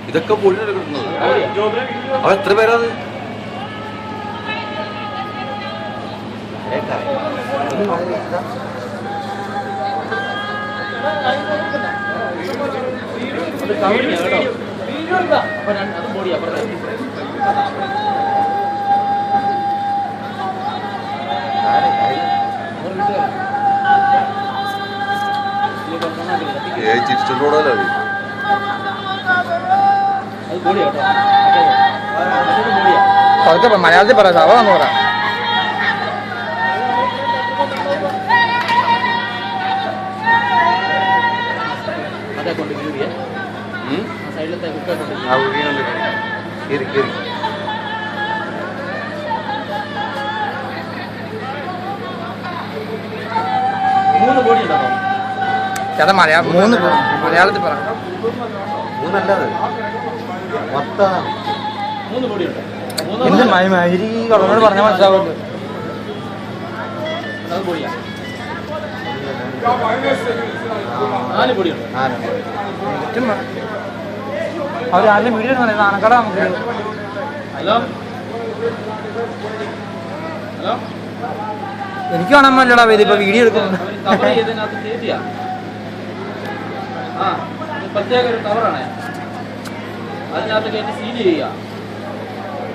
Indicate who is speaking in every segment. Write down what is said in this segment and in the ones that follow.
Speaker 1: ഇതൊക്കെ പൊടിയാണ് കിട്ടുന്നത്. അവ എത്ര പേരാത്? ചിരിച്ചോടല്ലോ
Speaker 2: മലയാളത്തിൽ പറയാം, സാവാന്ന് പറയാം. ചേട്ടാ മലയാളത്തിൽ പറ. എന്ത് മൈരി കടന്നോട് പറഞ്ഞാൽ മനസ്സിലാവുമല്ലോ. അവർ ആരുടെ വീഡിയോ പറയുന്നത് ആനക്കട നമുക്ക്. എനിക്ക് കാണാൻ പറ്റില്ലടാ ഇതിപ്പോ വീഡിയോ എടുക്കുന്നു.
Speaker 3: പ്രത്യേക ഒരു കവറാണ്, അതിനകത്ത് കയറ്റി സീൽ ചെയ്യുക.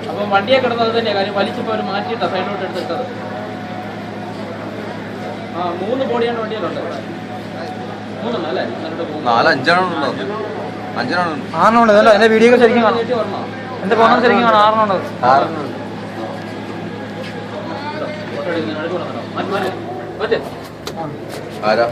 Speaker 3: അപ്പം വണ്ടിയെ കിടന്നത് തന്നെയാണ് കാര്യം, വലിച്ചപ്പോൾ അവർ മാറ്റിയിട്ടാണ് സൈഡിലോട്ട് എടുത്തിട്ടത്. 3 ബോഡിയാണ് വണ്ടിയിലുണ്ട്. 3 അല്ലേ?
Speaker 2: 6 അല്ല. എന്റെ വീഡിയോ ഒക്കെ ശരിക്കും കാണാം, എന്റെ ഫോൺ ശരിക്കും കാണാം. 6
Speaker 1: ആരാ